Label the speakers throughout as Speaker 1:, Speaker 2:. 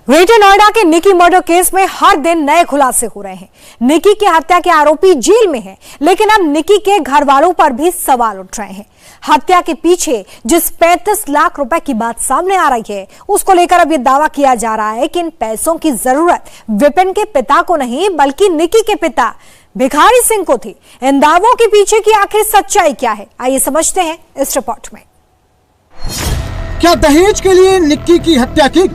Speaker 1: Greater Noida के निकी murder case में हर दिन नए खुलासे हो रहे हैं। निकी की हत्या के आरोपी जेल में हैं, लेकिन अब निकी के घर वालों पर भी सवाल उठ रहे हैं। हत्या के पीछे जिस 35 लाख रुपए की बात सामने आ रही है, उसको लेकर अब यह दावा किया जा रहा है कि इन पैसों की जरूरत विपिन के पिता को नहीं, बल्कि निकी के पिता भिखारी सिंह को थी। इन दावों के पीछे की आखिर सच्चाई क्या है, आइए समझते हैं इस रिपोर्ट में।
Speaker 2: क्या दहेज के लिए निक्की की हत्या की?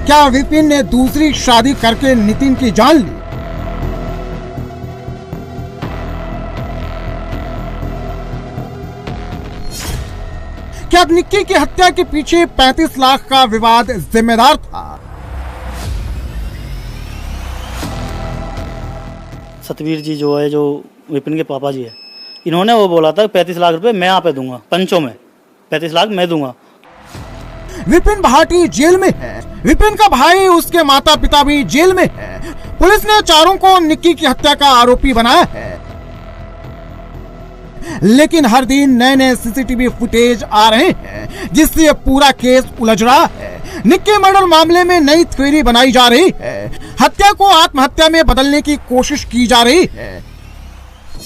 Speaker 2: क्या विपिन ने दूसरी शादी करके नितिन की जान ली? क्या निक्की की हत्या के पीछे 35 लाख का विवाद जिम्मेदार था?
Speaker 3: सतवीर जी जो है, जो विपिन के पापा जी है, इन्होंने वो बोला था 35 लाख रुपए मैं यहाँ पे दूंगा, पंचों में 35 लाख मैं दूंगा।
Speaker 2: विपिन भाटी जेल में है। विपिन का भाई, उसके माता पिता भी जेल में है। पुलिस ने चारों को निक्की की हत्या का आरोपी बनाया है, लेकिन हर दिन नए नए सीसीटीवी फुटेज आ रहे हैं, जिससे पूरा केस उलझ रहा है। निक्की मर्डर मामले में नई थ्योरी बनाई जा रही है। हत्या को आत्महत्या में बदलने की कोशिश की जा रही है।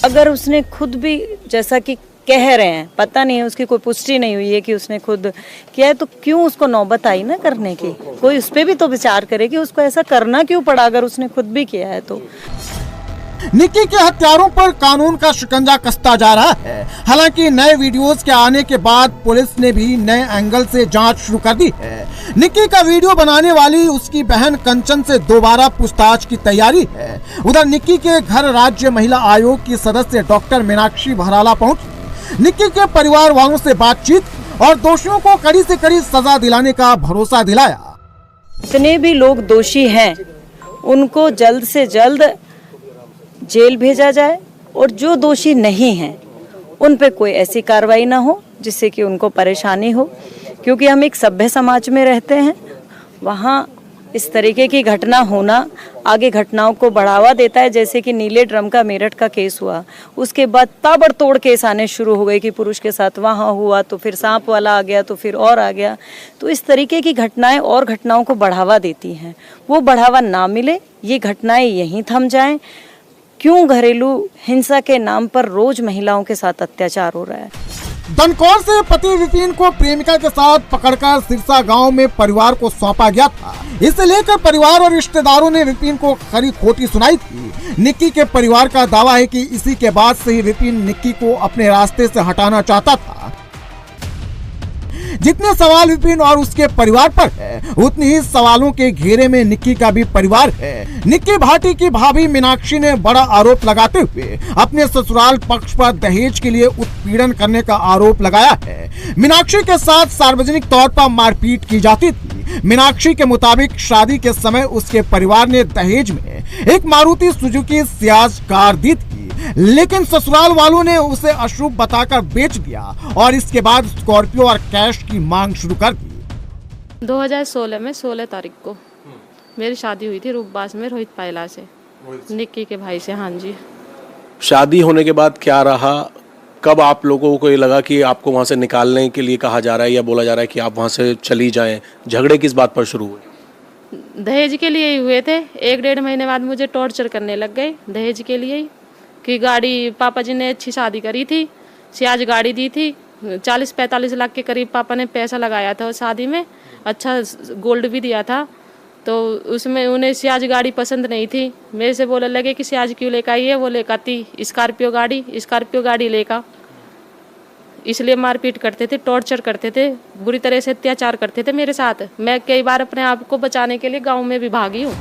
Speaker 4: अगर उसने खुद भी, जैसा कि कह रहे हैं, पता नहीं है, उसकी कोई पुष्टि नहीं हुई है कि उसने खुद किया है, तो क्यों उसको नौबत आई ना करने की? कोई उस पर भी तो विचार करे कि उसको ऐसा करना क्यों पड़ा, अगर उसने खुद भी किया है तो।
Speaker 2: निक्की के हत्यारों पर कानून का शिकंजा कसता जा रहा है। हालांकि नए वीडियोस के आने के बाद पुलिस ने भी नए एंगल से जांच शुरू कर दी है। निक्की का वीडियो बनाने वाली उसकी बहन कंचन से दोबारा पूछताछ की तैयारी है। उधर निक्की के घर राज्य महिला आयोग की सदस्य डॉक्टर मीनाक्षी भराला पहुंची। निक्की के परिवार वालों से बातचीत और दोषियों को कड़ी से कड़ी सजा दिलाने का भरोसा दिलाया।
Speaker 4: जितने भी लोग दोषी हैं उनको जल्द से जल्द जेल भेजा जाए, और जो दोषी नहीं हैं उन पे कोई ऐसी कार्रवाई ना हो जिससे कि उनको परेशानी हो, क्योंकि हम एक सभ्य समाज में रहते हैं। वहाँ इस तरीके की घटना होना आगे घटनाओं को बढ़ावा देता है। जैसे कि नीले ड्रम का मेरठ का केस हुआ, उसके बाद ताबड़तोड़ केस आने शुरू हो गए कि पुरुष के साथ वहाँ हुआ, तो फिर सांप वाला आ गया, तो फिर और आ गया। तो इस तरीके की घटनाएं और घटनाओं को बढ़ावा देती हैं। वो बढ़ावा ना मिले, ये घटनाएं यहीं थम जाएं। क्यों घरेलू हिंसा के नाम पर रोज महिलाओं के साथ अत्याचार हो रहा है?
Speaker 2: दनकौर से पति विपिन को प्रेमिका के साथ पकड़कर सिरसा गांव में परिवार को सौंपा गया था। इसे लेकर परिवार और रिश्तेदारों ने विपिन को खरी खोटी सुनाई थी। निक्की के परिवार का दावा है कि इसी के बाद से ही विपिन निक्की को अपने रास्ते से हटाना चाहता था। जितने सवाल विपिन और उसके परिवार पर है, उतने ही सवालों के घेरे में निक्की का भी परिवार है। निक्की भाटी की भाभी मीनाक्षी ने बड़ा आरोप लगाते हुए अपने ससुराल पक्ष पर दहेज के लिए उत्पीड़न करने का आरोप लगाया है। मीनाक्षी के साथ सार्वजनिक तौर पर मारपीट की जाती थी। मीनाक्षी के मुताबिक शादी के समय उसके परिवार ने दहेज में एक मारुति सुजुकी सियाज कार दी थी, लेकिन ससुराल वालों ने उसे अशुभ बताकर बेच दिया और इसके बाद स्कॉर्पियो और कैश की मांग शुरू कर दी।
Speaker 5: 2016 में 16 तारीख को मेरी शादी हुई थी रूपबास में रोहित पायला से, निक्की के भाई से। हाँ जी।
Speaker 6: शादी होने के बाद क्या रहा? कब आप लोगों को ये लगा कि आपको वहाँ से निकालने के लिए कहा जा रहा है या बोला जा रहा है कि आप वहाँ से चली जाएं? झगड़े किस बात पर शुरू हुए?
Speaker 5: दहेज के लिए ही हुए थे। 1-1.5 महीने बाद मुझे टॉर्चर करने लग गए दहेज के लिए ही, कि गाड़ी पापा जी ने अच्छी शादी करी थी, सियाज गाड़ी दी थी, 40-45 लाख के करीब पापा ने पैसा लगाया था उस शादी में, अच्छा गोल्ड भी दिया था। तो उसमें उन्हें सियाज गाड़ी पसंद नहीं थी। मेरे से बोलने लगे कि सियाज क्यों लेकर आई है? वो लेकर आती स्कॉर्पियो गाड़ी लेकर। इसलिए मारपीट करते थे, टॉर्चर करते थे, बुरी तरह से अत्याचार करते थे मेरे साथ। मैं कई बार अपने आप को बचाने के लिए गाँव में भी भागी हूँ।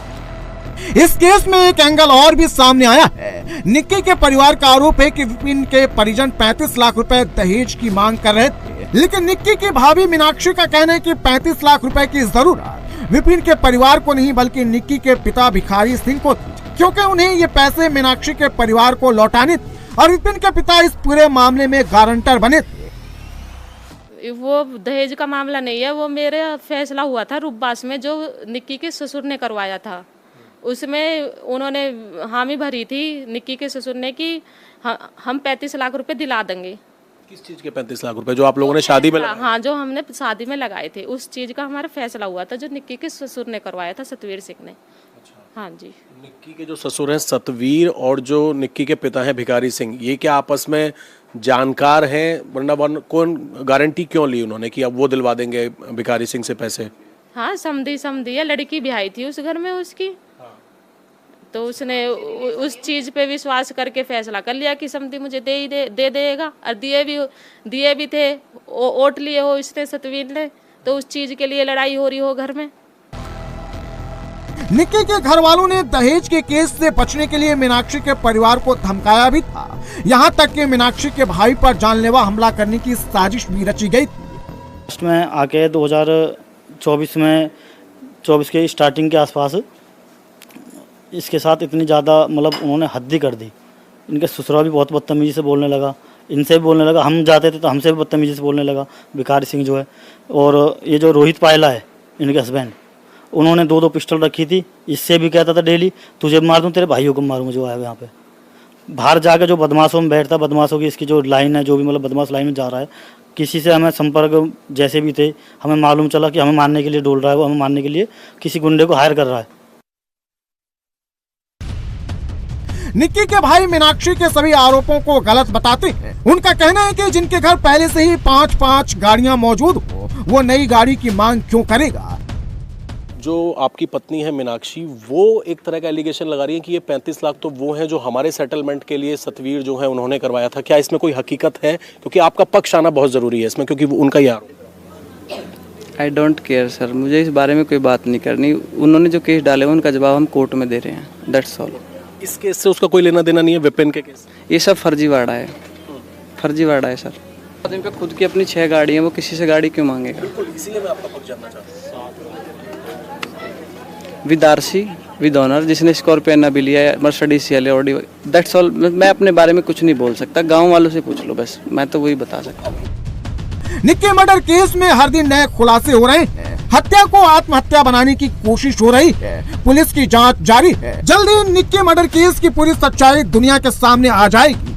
Speaker 2: इस केस में एक एंगल और भी सामने आया है। निक्की के परिवार का आरोप है कि विपिन के परिजन 35 लाख रुपए दहेज की मांग कर रहे थे, लेकिन निक्की की भाभी मीनाक्षी का कहना है कि 35 लाख रुपए की जरूरत विपिन के परिवार को नहीं, बल्कि निक्की के पिता भिखारी सिंह को थी, क्योंकि उन्हें ये पैसे मीनाक्षी के परिवार को लौटाने थे और विपिन के पिता इस पूरे मामले में गारंटर बने थे।
Speaker 5: वो दहेज का मामला नहीं है, वो मेरे फैसला हुआ था रूपबास में, जो निक्की के ससुर ने करवाया था। उसमें उन्होंने हामी भरी थी निक्की के ससुर ने कि हम 35 लाख रुपए दिला देंगे।
Speaker 6: किस चीज के 35 लाख रुपए जो आप लोगों ने शादी में लगाए?
Speaker 5: हाँ, जो हमने शादी में लगाए थे उस चीज का हमारा फैसला हुआ था, जो निक्की के ससुर ने करवाया था, सतवीर सिंह ने। हाँ जी।
Speaker 6: निक्की के जो ससुर हैं सतवीर और जो निक्की के पिता हैं भिखारी सिंह, ये क्या आपस में जानकार हैं? वरना कौन गारंटी क्यों ली उन्होंने कि अब वो दिलवा देंगे भिखारी सिंह से पैसे?
Speaker 5: हाँ, समधी है, लड़की ब्याही थी उस घर में उसकी। तो उसने उस चीज पे विश्वास करके फैसला कर लिया कि समधी मुझे दे देगा, और दिए भी थे, ओट लिए हो इसने, सतवीर ने। तो उस चीज के लिए लड़ाई हो रही हो घर में।
Speaker 2: निक्की के घर वालों ने दहेज के केस से बचने के लिए मीनाक्षी के परिवार को धमकाया भी था। यहाँ तक कि मीनाक्षी के भाई पर जानलेवा हमला करने की साजिश भी रची गई थी।
Speaker 3: में आके 2024 में 24 के स्टार्टिंग के आसपास इसके साथ इतनी ज़्यादा मतलब उन्होंने हद ही कर दी। इनके ससुरा भी बहुत बदतमीजी से बोलने लगा, इनसे भी बोलने लगा। हम जाते थे तो हमसे भी बदतमीजी से बोलने लगा, भिखारी सिंह जो है। और ये जो रोहित पायला है इनके हस्बैंड, उन्होंने 2 पिस्टल रखी थी। इससे भी कहता था डेली तुझे मार दूँ, तेरे भाइयों को मारूँ जो आया यहाँ पे। बाहर जाकर जो बदमाशों में बैठता, बदमाशों की इसकी जो लाइन है, जो भी मतलब बदमाश लाइन में जा रहा है, किसी से हमें संपर्क जैसे भी थे, हमें मालूम चला कि हमें मारने के लिए डोल रहा है, वो हमें मारने के लिए किसी गुंडे को हायर कर रहा है।
Speaker 2: निक्की के भाई मीनाक्षी के सभी आरोपों को गलत बताते हैं। उनका कहना है कि जिनके घर पहले से ही 5-5 गाड़ियां मौजूद हो, वो नई गाड़ी की मांग क्यों करेगा।
Speaker 6: जो आपकी पत्नी है मीनाक्षी, वो एक तरह का एलिगेशन लगा रही है कि ये 35 लाख तो वो हैं जो हमारे सेटलमेंट के लिए सतवीर जो है उन्होंने करवाया था। क्या इसमें कोई हकीकत है? क्योंकि आपका पक्ष आना बहुत ज़रूरी है इसमें, क्योंकि उनका ही आरोप।
Speaker 7: आई डोंट केयर सर, मुझे इस बारे में कोई बात नहीं करनी। उन्होंने जो केस डाले उनका जवाब हम कोर्ट में दे रहे हैं, दैट्स ऑल।
Speaker 6: इस केस से उसका कोई लेना देना नहीं है, विपिन के केस?
Speaker 7: ये सब फर्जीवाड़ा है, फर्जीवाड़ा है सर। आदमी पे खुद की अपनी 6 गाड़ी है, वो किसी से गाड़ी क्यों मांगेगा?
Speaker 6: इसीलिए मैं आपका पक्ष जानना चाहता हूँ।
Speaker 7: विद आरसी, विद ऑनर, जिसने स्कॉर्पियन भी लिया है, Mercedes CL Audi, that's all. मैं अपने बारे में कुछ नहीं बोल सकता, गाँव वालों से पूछ लो बस, मैं तो वही बता सकता हूँ।
Speaker 2: निक्की मर्डर केस में हर दिन नए खुलासे हो रहे हैं। हत्या को आत्महत्या बनाने की कोशिश हो रही है। पुलिस की जांच जारी है। जल्दी निक्की मर्डर केस की पूरी सच्चाई दुनिया के सामने आ जाएगी।